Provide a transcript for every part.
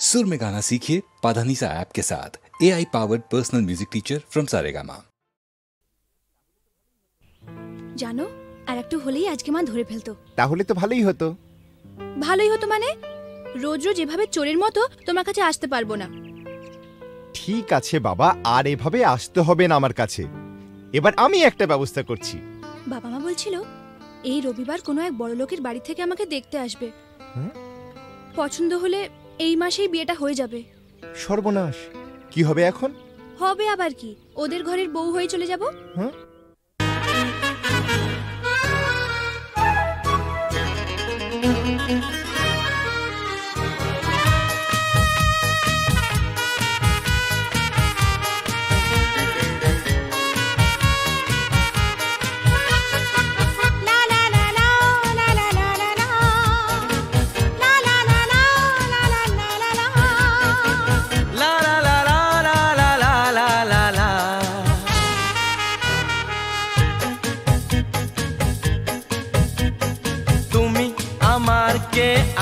सुर में गाना सीखिए पाधानीसा ऐप के साथ। AI powered personal music teacher from Saregama. জানো আর একটু হলেই আজকে মা ধরে ফেলতো। তাহলে তো ভালোই হতো। ভালোই হতো মানে রোজ রোজ এভাবে চোরের মতো তোমার কাছে আসতে পারবো না। ঠিক আছে বাবা, আর এভাবে আসতে হবে না আমার কাছে। এবার আমি একটা ব্যবস্থা করছি। বাবা মা বলছিল এই রবিবার কোনো এক বড় লোকের বাড়ি থেকে আমাকে দেখতে আসবে। পছন্দ হলে এই মাসেই বিয়েটা হয়ে যাবে। সর্বনাশ, কি হবে এখন? হবে আবার কি, ওদের ঘরের বউ হয়ে চলে যাব।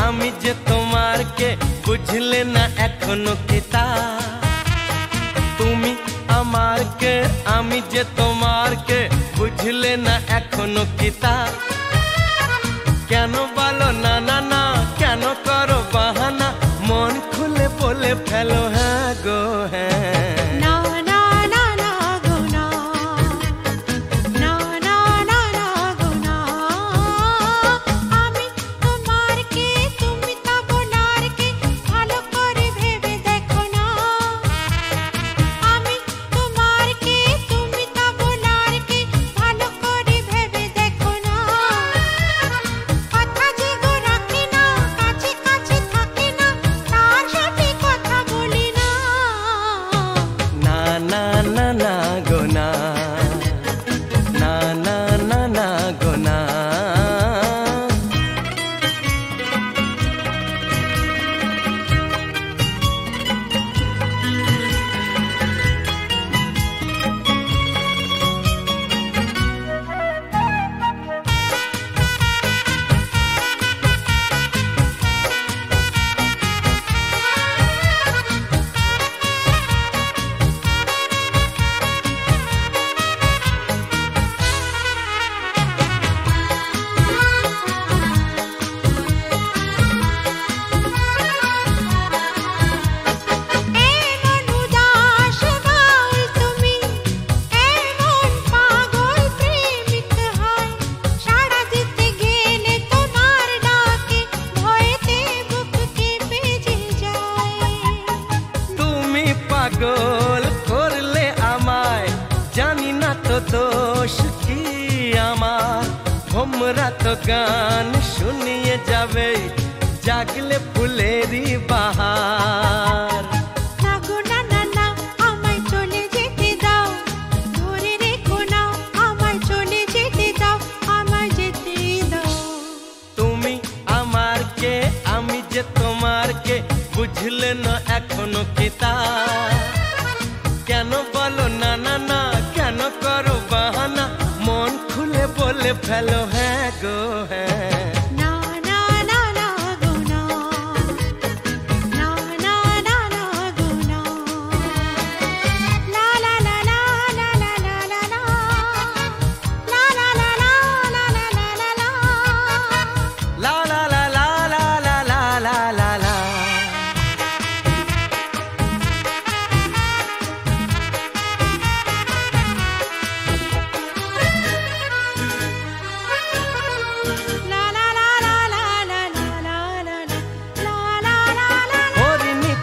আমি যে তোমার কে বুঝলে না এখনো কিতা, তুমি আমার কে আমি যে তোমার কে বুঝলে না এখনো কিতা। কেন বলো না না না, কেন করো বাহানা, মন খুলে বলে ফেলো হ্যাঁ গো হ্যাঁ। পাগল করলে আমায়, জানি না তো দোষ কি আমার। ভোমরা তো গান শুনিয়ে যাবে, জাগলে ফুলেরই বাহার। তুমি আমার কে আমি যে তোমার কে বুঝলে না এখনো কিতা। কেন বলো না না না, কেন করো বাহানা, মন খুলে বলে ফেলো হ্যাঁ গো হ্যাঁ।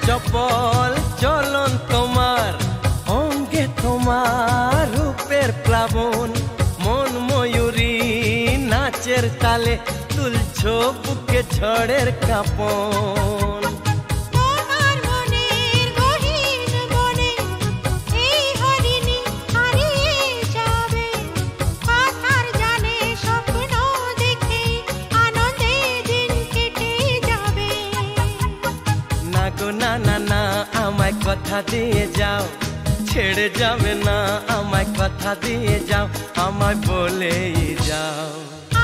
চপল চলন তোমার, অঙ্গে তোমার রূপের প্লাবন, মন ময়ূরী নাচের তালে তুলছো বুকে ঝড়ের কাঁপন। না না না আমায় কথা দিয়ে যাও, ছেড়ে যাবে না আমায় কথা দিয়ে যাও, আমায় বলেই যাও।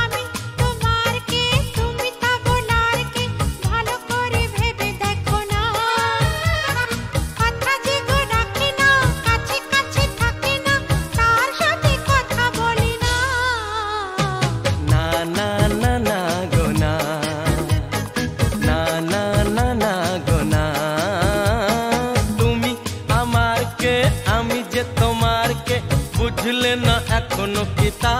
আমি তোমার কে তুমি তা বলার কে, ভালো করে ভেবে দেখো না। বুঝলে না এখনো কি তা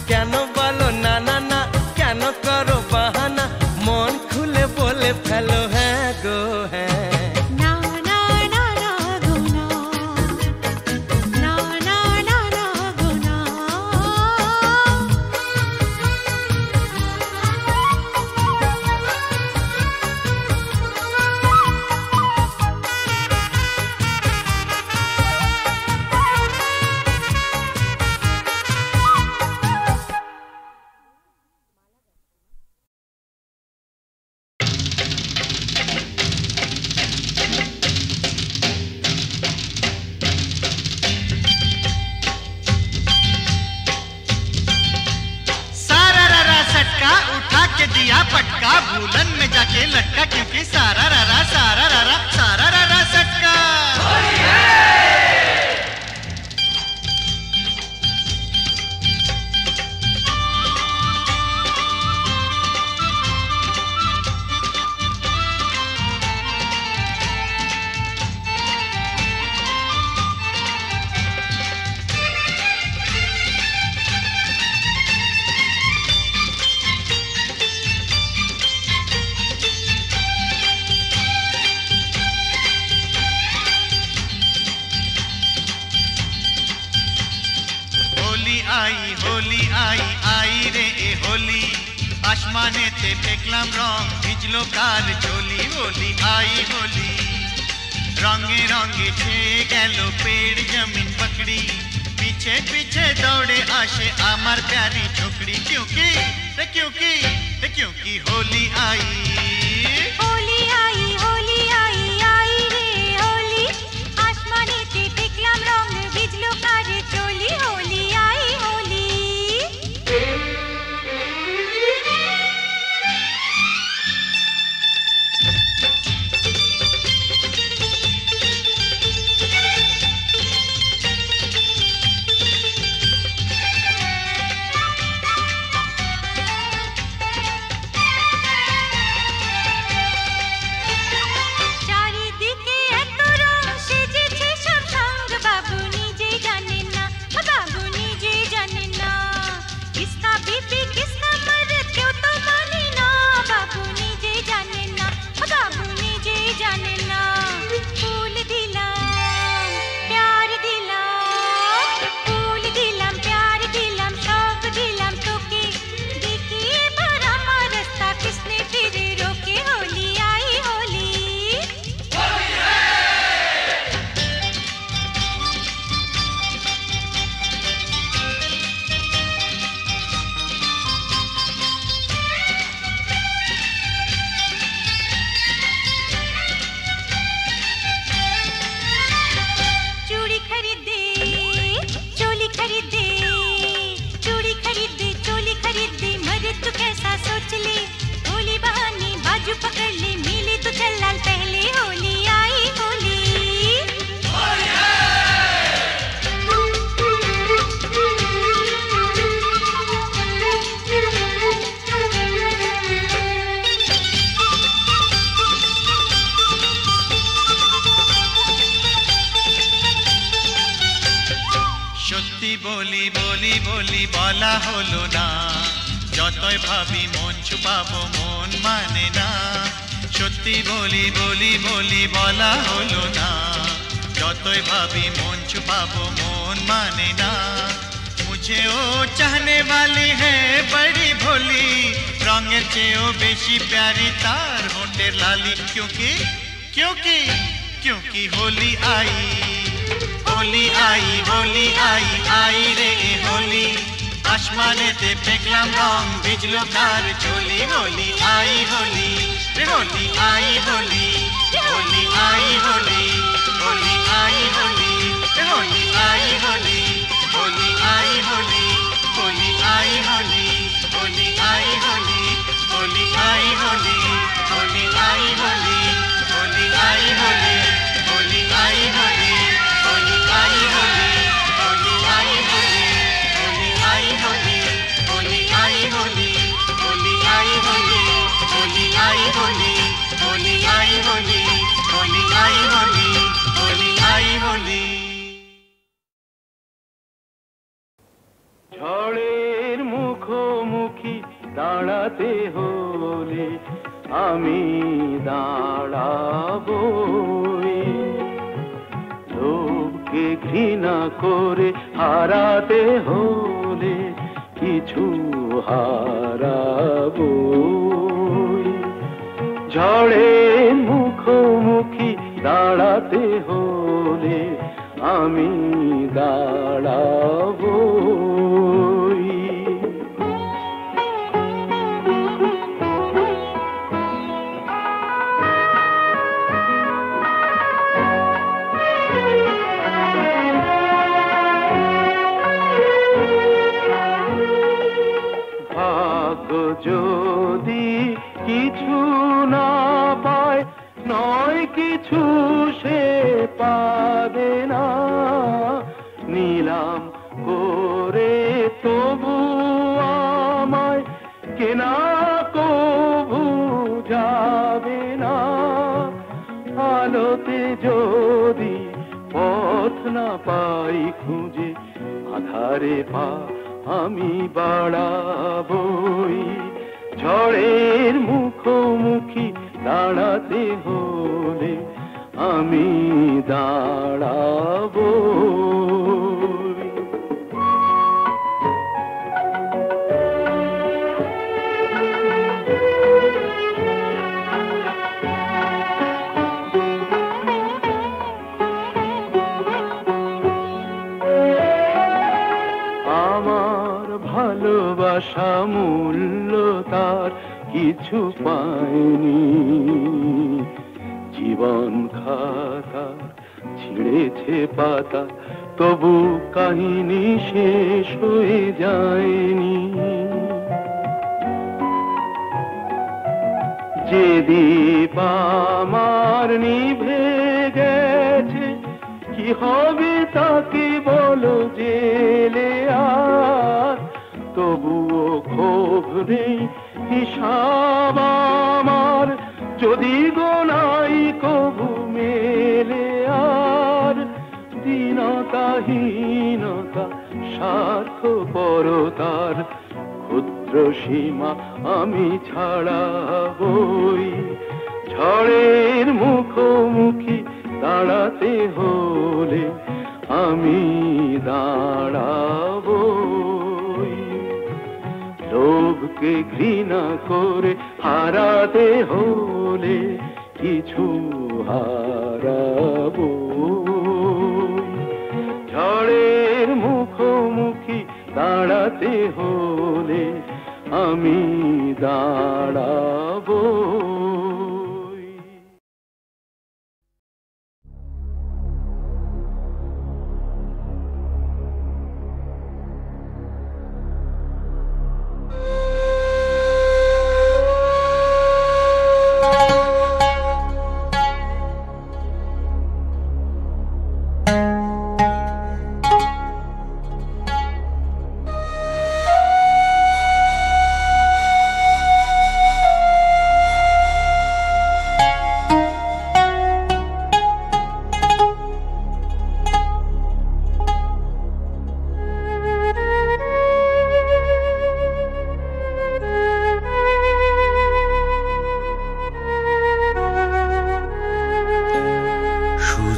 কেন বলো না না না কেন করো বাহানা মন খুলে বলে ফেলো হ্যাঁ গো হ্যাঁ दिया पटका भूलन में जाके लटका क्योंकि सारा रारा सटका होली आई रे ए होली आसमाने ते फेंकलाम रंग भिजलो कार चोली होली आई होली रंगे रंगे छेए गेलो पेड़ जमीन पकड़ी पीछे पीछे दौड़े आशे आमार प्यारी छोकरी क्योंकि होली आई रे होली आसमाने ते फेंकलाम रंग भिजलो कार चोली होली आई होली बोली बला हलो ना যতই ভাবি মন ছুপাবো মন মানে না সত্যি বলি বলা হলো না যতই ভাবি মন ছুপাবো মন মানে না मुझे ओ चाहने वाली है बड़ी भोली रंगेर चेयो बेशी प्यारी तार होठेर लाली क्योंकि होली आई रे होली आसमाने ते फेंकलाम रंग भिजलो कार चोली होली आई होली रे होली आई होली होली आई होली होली आई होली रे होली आई होली होली आई होली होली आई होली होली आई होली होली आई होली होली आई होली होली आई होली होली आई होली होली आई होली होली आई होली होली आई होली होली आई होली होली आई होली होली आई होली होली आई होली होली आई होली होली आई होली ঝড়ের মুখোমুখি দাঁড়াতে হলে আমি দাঁড়াবই, লোককে ঘৃণা করে হারাতে হলে কিছু হারাবই। ঝড়ের মুখোমুখি দাঁড়াতে হলে আমি দাঁড়াবই। ভাগ্য যদি কিছু না পায়, নয় কিছু সে পাবে না, নিলাম করে তবু আমায় কেনা কবু যাবে না। আলোতে যদি পথ না পাই খুঁজে, আধারে পা আমি বাড়াবই। ঝড়ের মুখোমুখি দাঁড়াতে হলে আমি দাঁড়াবই। আমার ভালোবাসা মূল্য তার কিছু পায়নি, জীবন খাতা ছিঁড়েছে পাতা, তবু কাহিনী শেষ হয়ে যায়নি। যে দীপ আমার নিভে গেছে, কি হবে তাকে বলো জেলে আর, তবুও ক্ষোভ নেই হিসাব আমার, যদি গোনাই কবু মেলে আর। দীনতাহীনতা স্বার্থপরতার ক্ষুদ্র সীমা আমি ছাড়াবই। ঝড়ের মুখোমুখি দাঁড়াতে হলে আমি দাঁড়াবই, লোভকে ঘৃণা করে হারাতে হলে কিছু হারাবই। ঝড়ের মুখোমুখি দাঁড়াতে হলে আমি দাঁড়াবই।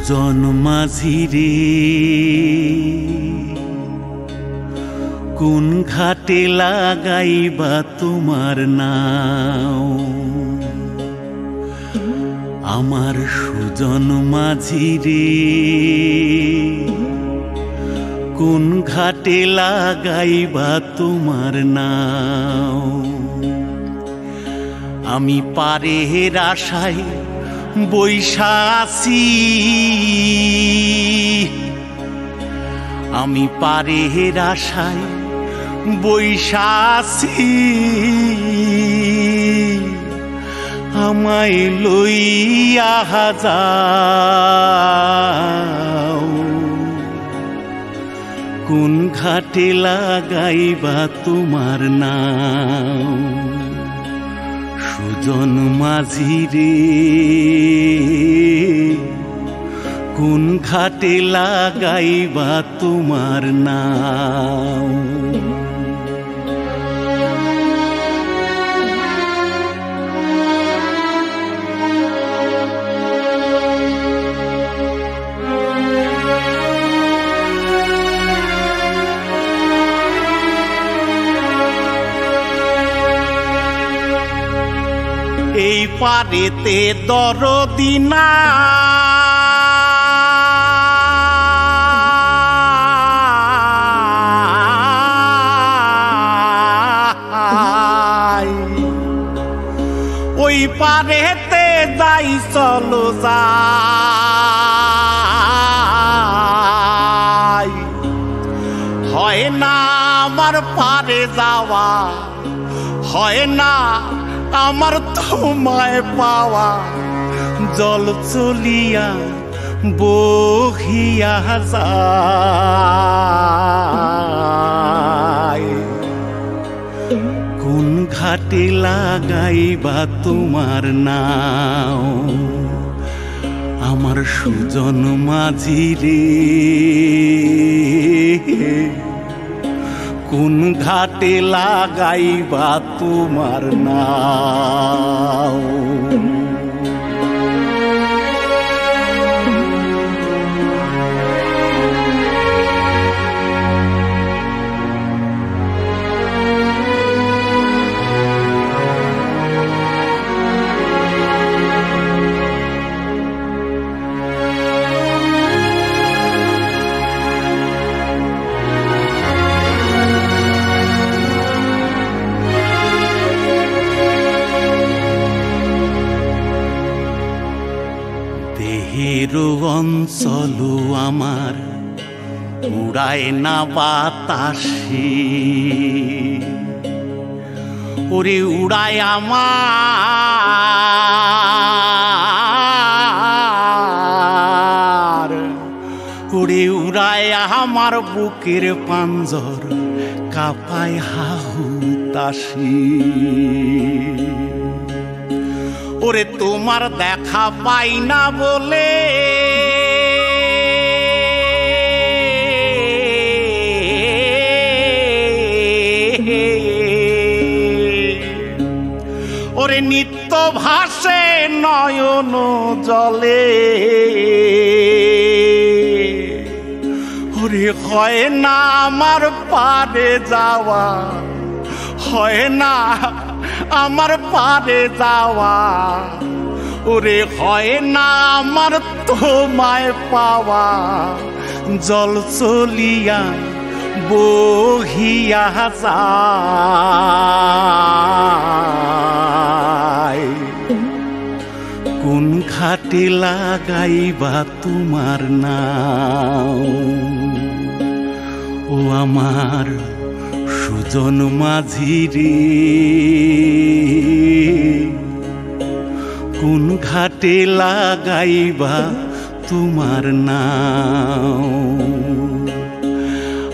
জন্মাঝিরে কোন ঘাটে লাগাইবা তোমার নাও, আমার সুজন মাঝিরে কোন ঘাটে লাগাইবা তোমার নাও। আমি পারের আশায় বৈশা আছি, আমি পারের আশায় বৈশা আছি, আমায় লইয়া যাও, কোন ঘাটে লাগাইবা তোমার নাও। সুজন মাঝিরে কোন ঘাটে লাগাইবা তোমার নাম এই পারেতে দরদি না ওই পারেতে যাই চলো যাই হয় না আমার পারে যাওয়া হয় না আমার তোমায় পাওয়া জল চলিয়া বহিয়া যায় কোন ঘাটে লাগাইবা তোমার নাও আমার সুজন মাঝি রে কোন ঘাটে লাগাইবা তোমার নাও অঞ্চল আমার উড়ায় না বাতাসে ওরে উড়ায় আমার ওরে উড়ায় আমার বুকের পাঞ্জর কাঁপায় হাহুতাশি ওরে তোমার দেখা পাই না বলে ওরে নিত্য ভাসে নয়ন জলে ওরে হয় না আমার পারে যাওয়া হয় না আমার পারে যাওয়া ওরে হয় না আমার তোমায় পাওয়া জল চলিয়া বহিয়া যায় কোন ঘাটে লাগাইবা তোমার নাও ও আমার সুজন মাঝি রে কোন ঘাটে লাগাইবা তোমার নাও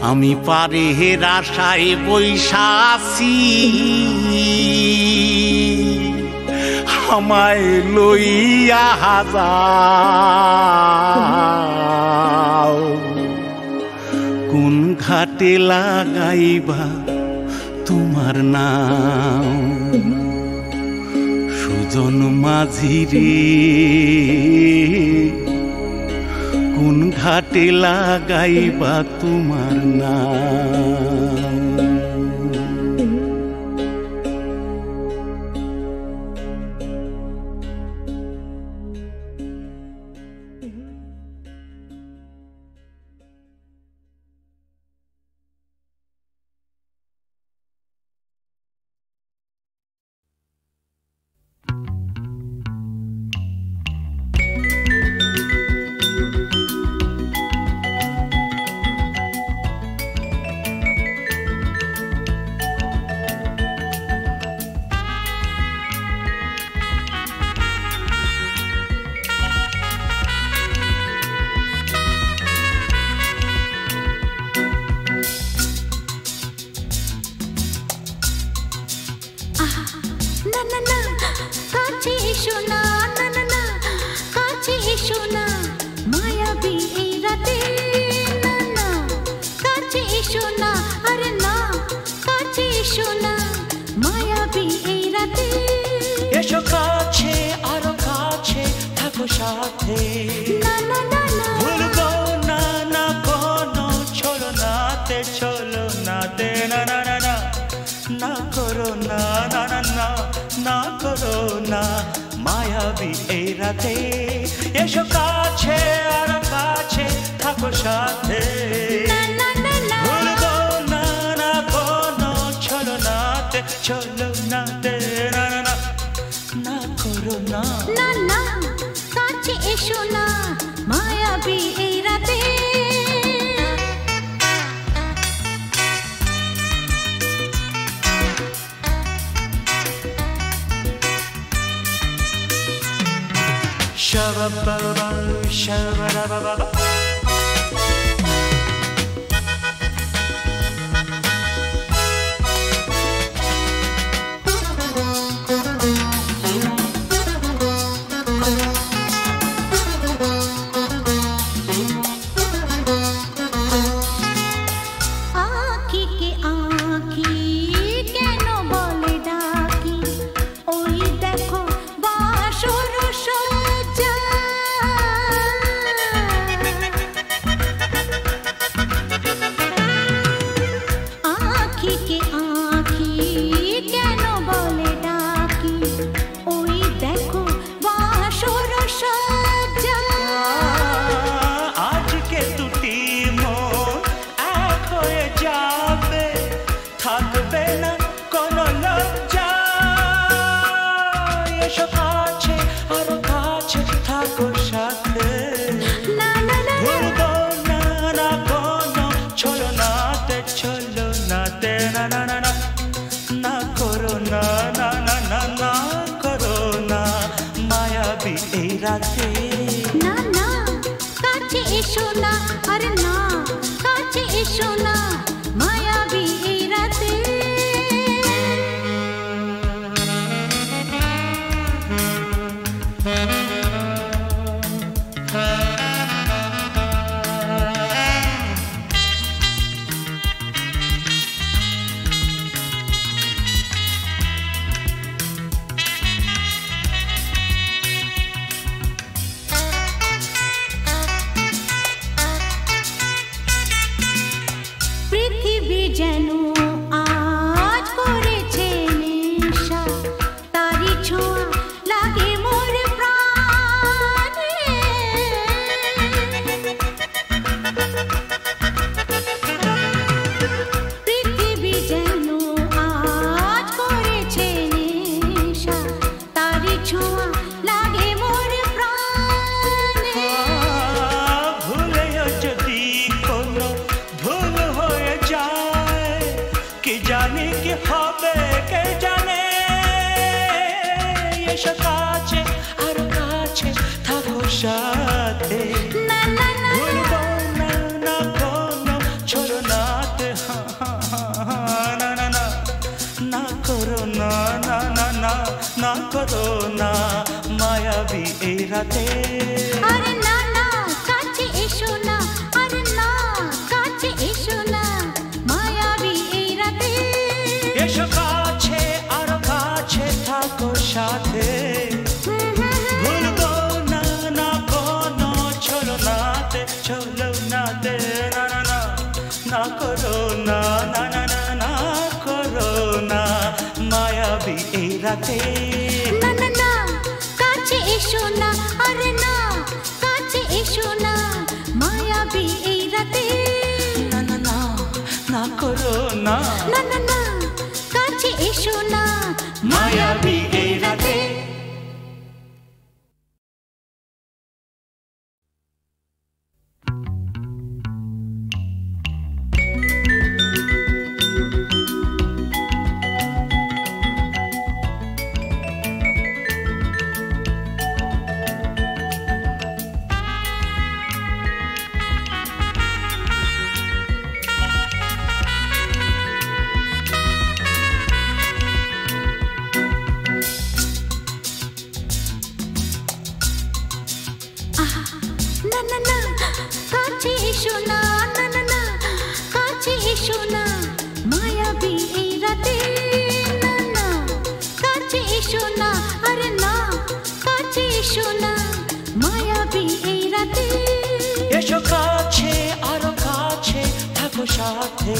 আমি পারে আশায় বৈশাসী আমায় লইয়া যাও কোন ঘাটে লাগাইবা তোমার নাও সুজন মাঝি রে কোন ঘাটে লাগাইবা তোমার নাও থাকো সাথে না না না না ভুলবো না না কোনো ছলনাতে ছলনাতে না না না না না করো না না না না না করো না মায়াবী এই রাতে এসো কাছে আর কাছে থাকো সাথে না না না না ভুলবো না না কোনো ছলনাতে ছলনাতে না না না না করো না না না কাছে এসো না মায়াবী এই রাতে Shabba-ba-ba, shabba-da-ba-ba-ba. आँखी के आँखी কেন বলে ডাকি ওই দেখো বাসর সজ্জা आँखी के आँखी কেন বলে ডাকি ওই দেখো বাসর সজ্জা আজকে দুটি মন এক হয়ে যাবে থাকবে না কোনো লজ্জা এসো কাছে আরো কাছে থাকো সাথে না না না ভুলবো না না কোনো ছলনাতে ছলনাতে না না না না না করো না না না না না করো না মায়াবী এই রাতে না না কাছে এসো না আরে না কাছে এসো না মায়াবী এই রাতে পৃথিবী যেন আজ করেছে নেশা তারি ছোঁয়া লাগে মোর প্রাণে পৃথিবী যেন আজ করেছে নেশা তারি ছোঁয়া লাগে মোর প্রাণে ভুলেও যদি কোনো ভুল হয়ে যায় কি জানি কি হবে কে জানে এসো কাছে আর কাছে থাকো সাথে না না না ভুলবো না না কোনো ছলনাতে না না না না করো না না না না না করো না মায়াবী এই রাতে আরে না না কাছে এসো না আরে না কাছে এসো না মায়াবী এই রাতে এসো কাছে আর কাছে থাকো সাথে ভুলবো না না কোনো ছলনাতে ছলনাতে না না না না করো না না না না না করো না মায়াবী এই রাতে না না না কাছে এসো না আরে না কাছে এসো না মায়াবী এই রাতে না না না না করো না না না না কাছে এসো না মায়াবী এই রাতে না না না কাছে এসো না না না না কাছে এসো না মায়াবী এই রাতে না না কাছে এসো না আরে না কাছে এসো না মায়াবী এই রাতে এসো কাছে আরো কাছে থাকো সাথে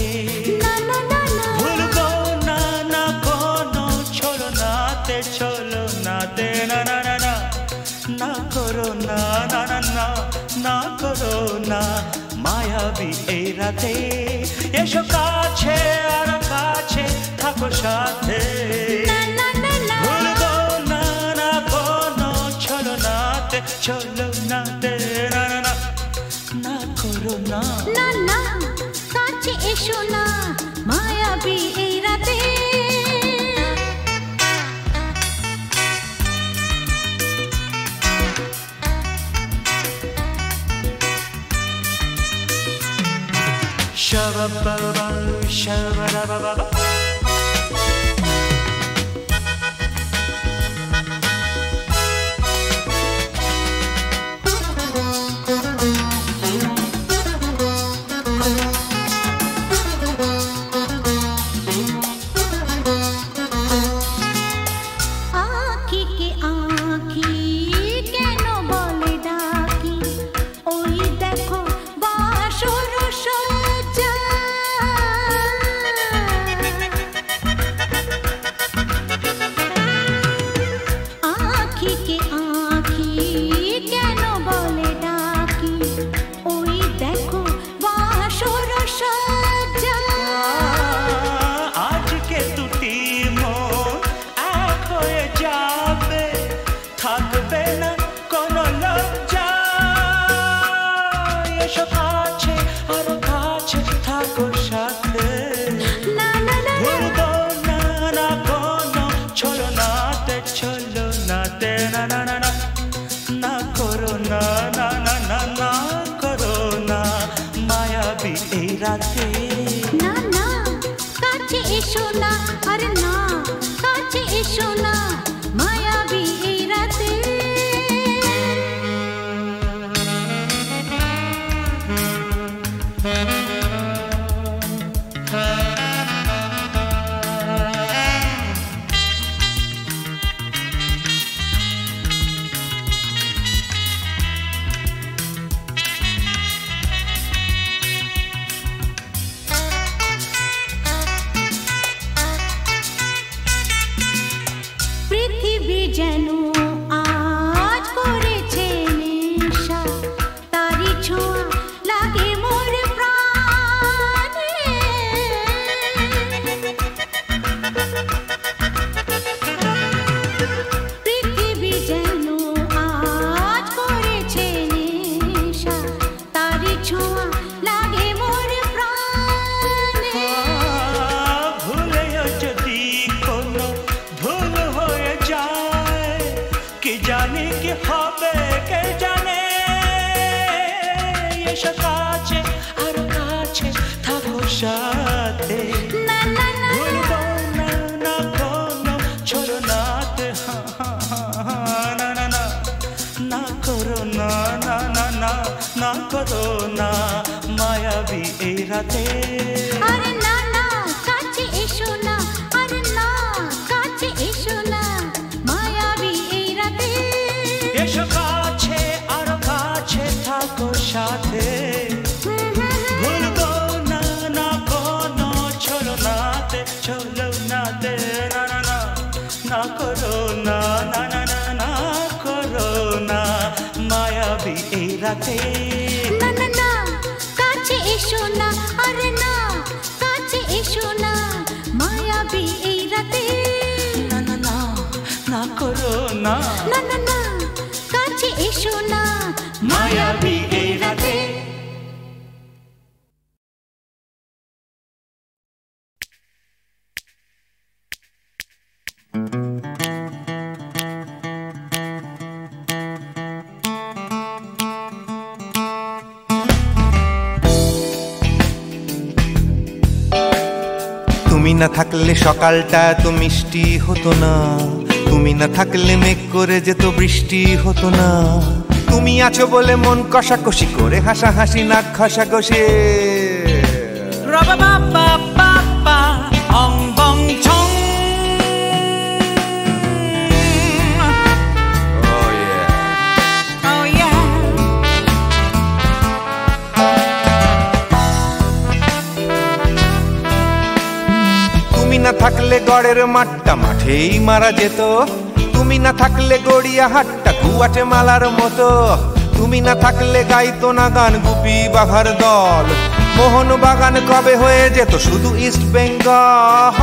না না না না ভুলবো না না কোনো ছলনাতে চলো নাতে না না না না না করো না না না না না করো না মায়াবী এই রাতে এসো কাছে আরো কাছে থাকো সাথে না না না না ভুলবো না না কোনো ছলনাতে চলো নাতে না না না না করো না না না কাছে এসো না মায়াবী এই রাতে Shabba-ba-ba, shabba-da-ba-ba-ba. आँखी के आँखी केनो बोले डाकी ओई देखो बासुर सज्जा आँखी के आँखी केनो बोले डाकी ओई देखो बासुर सज्जा आज के দুটি মন এক হয়ে যাবে থাকবে না কোনো লজ্জা এসো কাছে আরো কাছে থাকো সাথে না না না ভুলবো না না কোনো ছলনাতে চলো নাতে না না না না না করো না না না না না করো না মায়াবী এই রাতে না না কাছে এসো না আরে না কাছে এসো না মায়াবী এই রাতে পৃথিবী যেন আজ করেছে নেশা তারি ছোঁয়া লাগে মোর প্রাণে পৃথিবী যেন আজ করেছে নেশা তারি ছোঁয়া লাগে মোর প্রাণে ভুলেও যদি কোনো ভুল হয়ে যায় কি জানি কি হবে কে জানে এসো কাছে আরো কাছে থাকো সাথে না না না ভুলবো না না কোনো ছলনাতে না না না না করো না না না না না করো না মায়াবী এই রাতে আরে না না কাছে এসো না আরে না কাছে এসো না মায়াবী এই রাতে এসো কাছে আরো কাছে থাকো সাথে ভুলবো না না কোনো ছলনাতে চলো নাতে না না না না করো না না না না না করো না মায়াবী এই রাতে না না না কাছে এসো না আরে না কাছে এসো না মায়াবী এই রাতে না না না না করো না না না না কাছে এসো না মায়াবী এই রাতে তুমি না থাকলে সকালটা তো মিষ্টি হতো না, তুমি না থাকলে মেঘ করে যেত বৃষ্টি হতো না। তুমি আছো বলে মন কষাকষি করে হাসাহাসি নাক ঘষাঘষি অং বং ছং। Oh yeah. Oh থাকলে গড়ের মাঠটা মাঠেই মারা যেত, তুমি না থাকলে গড়িয়া হাটটা গুয়াটে মালার মতো, তুমি না থাকলে গাইতো না গান গুপি বাঘার দল, মোহন বাগান কবে হয়ে যেত শুধু ইস্ট বেঙ্গল।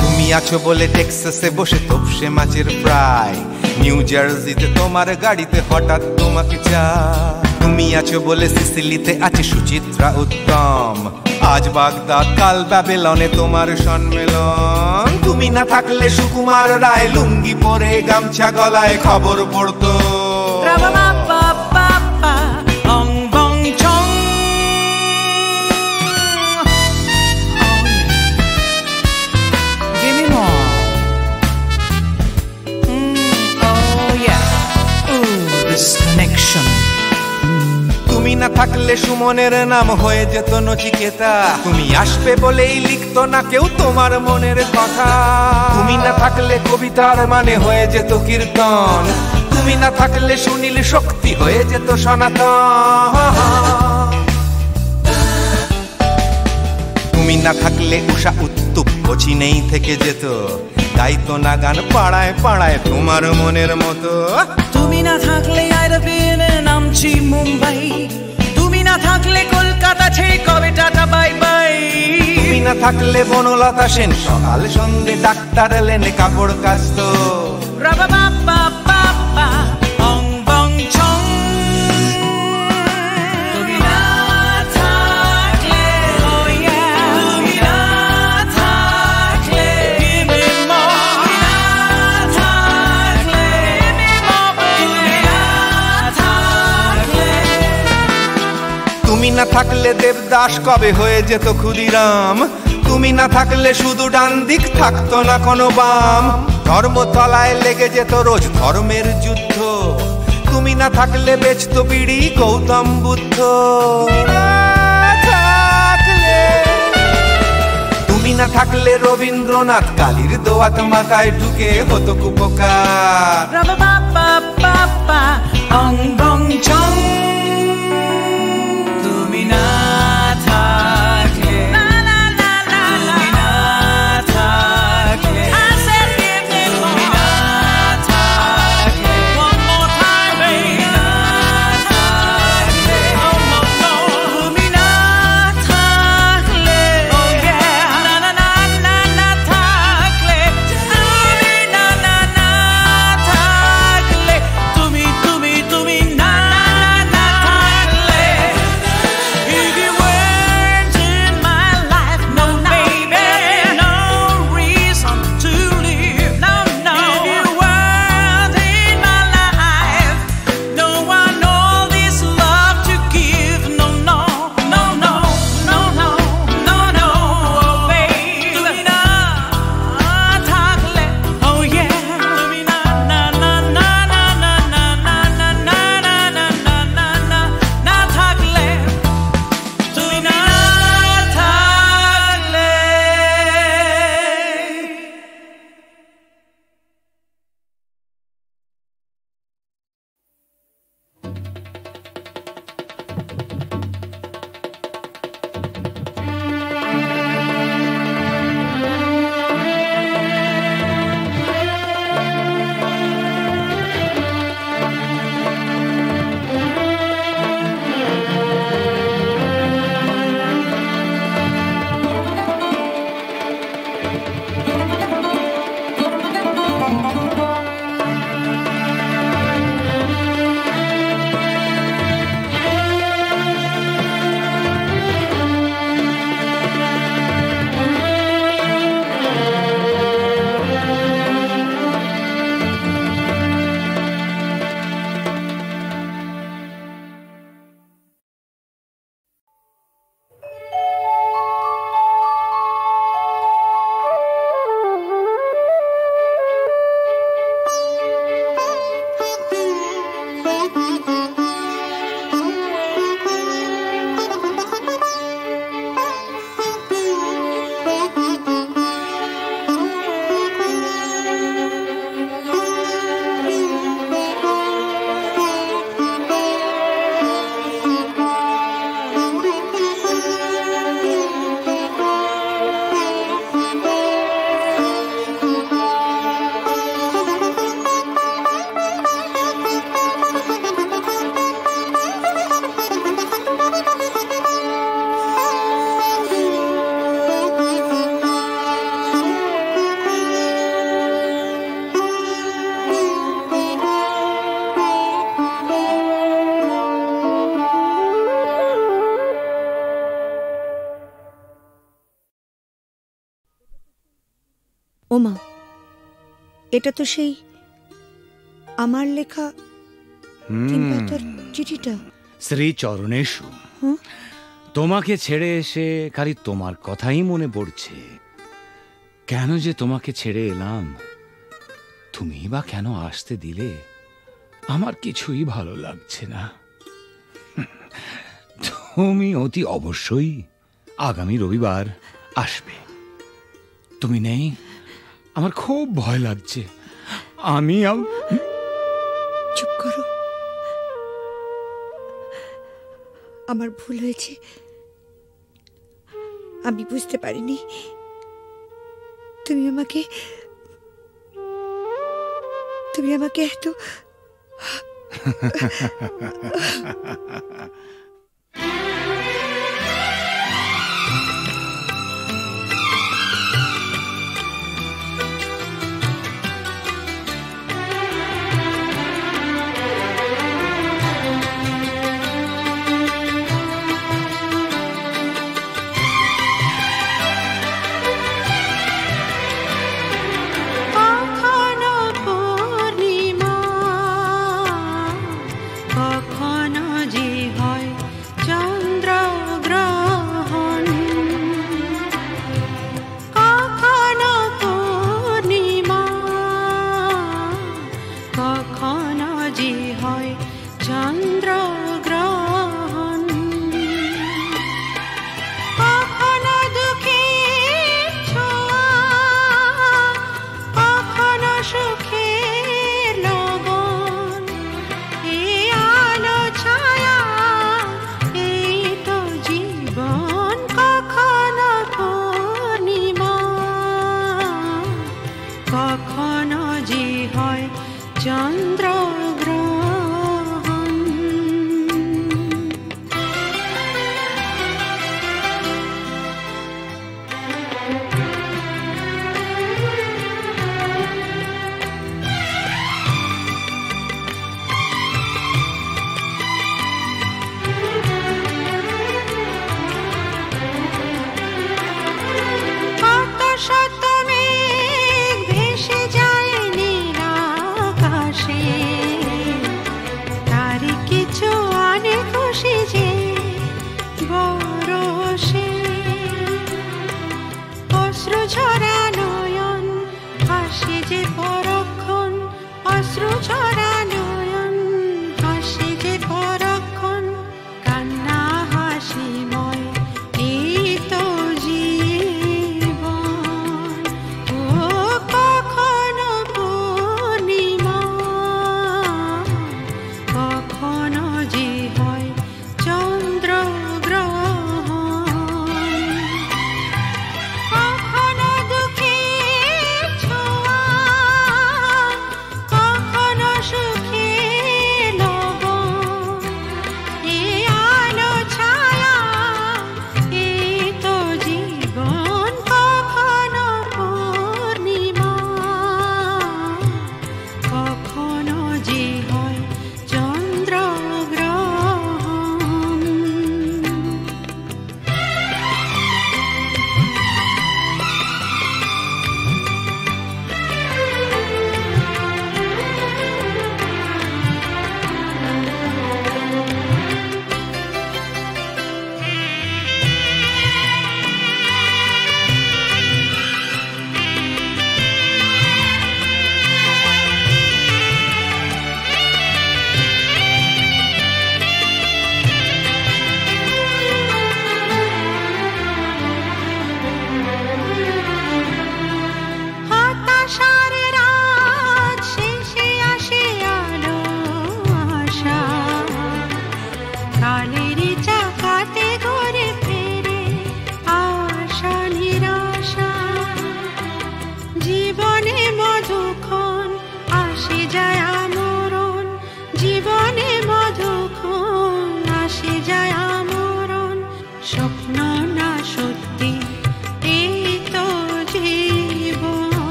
তুমি আছো বলে টেক্সাসে বসে তোপসে মাছের ফ্রাই, নিউ জার্সিতে তোমার গাড়িতে হঠাৎ তোমাকে চাই, তুমি আছো বলে সিসিলিতে আছে সুচিত্রা উত্তম, আজ বাগদাদ কাল ব্যাবিলনে তোমার সম্মেলন, তুমি না থাকলে সুকুমার রায় লুঙ্গি পরে গামছা গলায় খবর পড়তো। তুমি না থাকলে সুমনের নাম হয়ে যেত নচিকেতা, তুমি আসবে বলেই লিখতো না কেউ তোমার মনের কথা, তুমি না থাকলে কবিতার মানে হয়ে যেত কীর্তন, তুমি না থাকলে সুনীল শক্তি হয়ে যেত সনাতন, তুমি না থাকলে উষা উত্তুপ কোচিনেই থেকে যেত, গাইতো না গান পাড়ায় পাড়ায় তোমার মনের মতো, তুমি না থাকলে আইরবিনে নামছি মুম্বাই, তুমি না থাকলে কলকাতা ছেড়ে কবে টাটা বাই বাই, তুমি না থাকলে বনলতা সেন সকাল সন্ধে ডাক্তার লেনে কাপড় কাচতো, রাবা বাবা বাবা অং বং ছং, তুমি না থাকলে ও ইয়া, তুমি না থাকলে give me more, তুমি না থাকলে give me more, তুমি না থাকলে, তুমি না থাকলে দেবদাস কবে হয়ে যেত ক্ষুদিরাম, তুমি না থাকলে শুধু ডান দিক থাকতো না কোনো বাম, ধর্মতলায় লেগে যেত রোজ ধর্মের যুদ্ধ, তুমি না থাকলে বেচতো বিড়ি গৌতম বুদ্ধ, তুমি না থাকলে রবীন্দ্রনাথ কালীর দোয়াত মাথায় ঢুকে হতো কুপকার, রাবা বাবা বাবা অং বং ছং, তুমি না থাকলে না না না না, তুমি না থাকলে I said give me more, তুমি না থাকলে one more time baby, তুমি না থাকলে oh no no, তুমি না থাকলে oh yeah, না না না না না থাকলে, তুমি না না না থাকলে ওমা, এটা তো সেই আমার লেখা তিনপাতার চিঠিটা। শ্রী চরণেশু, তোমাকে ছেড়ে এসে খালি তোমার কথাই মনে পড়ছে। কেন যে তোমাকে ছেড়ে এলাম, তুমি বা কেন আসতে দিলে, আমার কিছুই ভালো লাগছে না। তুমি অতি অবশ্যই আগামী রবিবার আসবে। তুমি নেই, আমার খুব ভয় লাগছে। আমি চুপ করো, আমার ভুল হয়েছে। আমি বুঝতে পারিনি তুমি আমাকে এত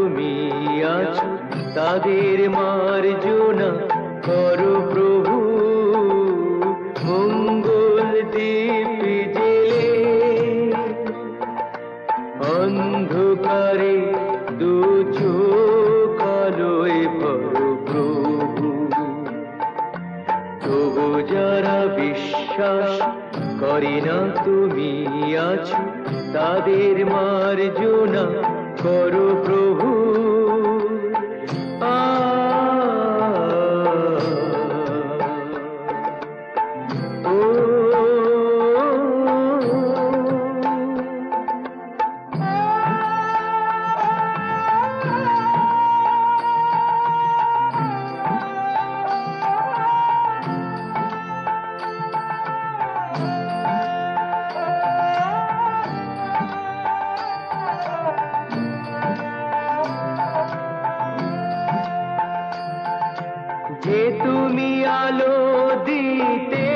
তুমি আছো তাদের মার্জনা করো প্রভু মঙ্গল দীপ জেলে অন্ধকারে দু চোখ আলোয় ভরো প্রভু তবু যারা বিশ্বাস করে না তুমি আছো তাদের মার্জনা করো প্রভু যে তুমি আলো দিতে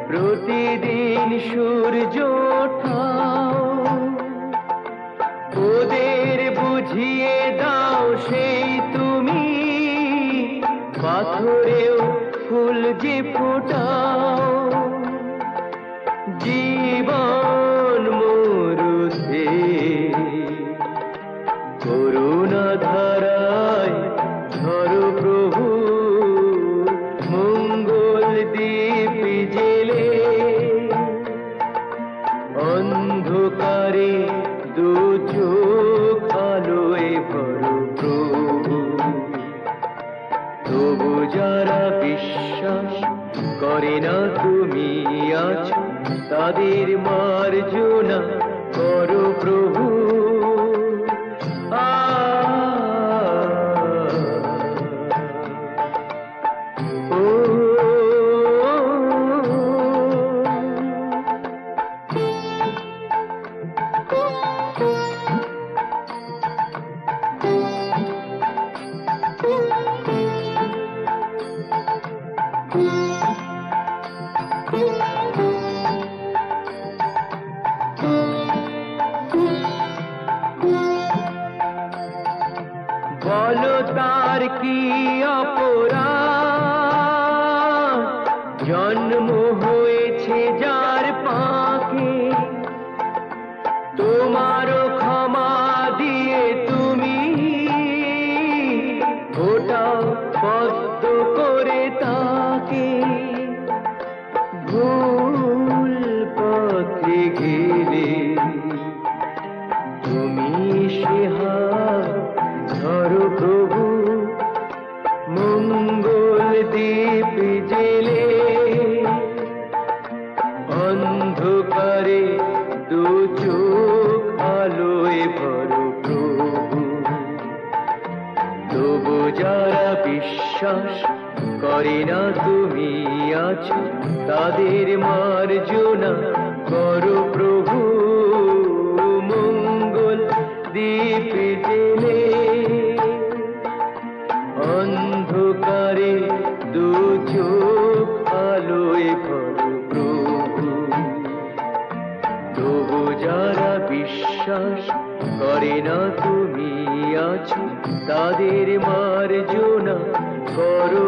প্রতিদিন সূর্য ওঠাও ওদের বুঝিয়ে দাও সেই তুমি পাথরেও ফুল যে ফোটাও জীবন মরুতে করুণা ধারায় ধরো প্রভু মঙ্গল দীপ জেলে অন্ধকারে দু চোখ আলোয় ভরো প্রভু তবু যারা বিশ্বাস করে না তুমি আছো তাদের মার্জনা করো প্রভু বলো তার কি অপরাধ জন্ম হয়েছে যার পাকে তোমারও ক্ষমা দিয়ে তুমি ওটাও পদ্ম করে তাকে ভুল পথে গেলে তুমি সে হাত ধরো প্রভু মঙ্গল দীপ জেলে অন্ধকারে দু চোখ আলোয় ভরো প্রভু তবু যারা বিশ্বাস করে না তুমি আছো তাদের মার্জনা করো প্রভু মঙ্গল দীপ জেলে অন্ধকারে দু চোখ আলোয় ভরো প্রভু তবু যারা বিশ্বাস করে না তুমি আছো তাদের মার্জনা করো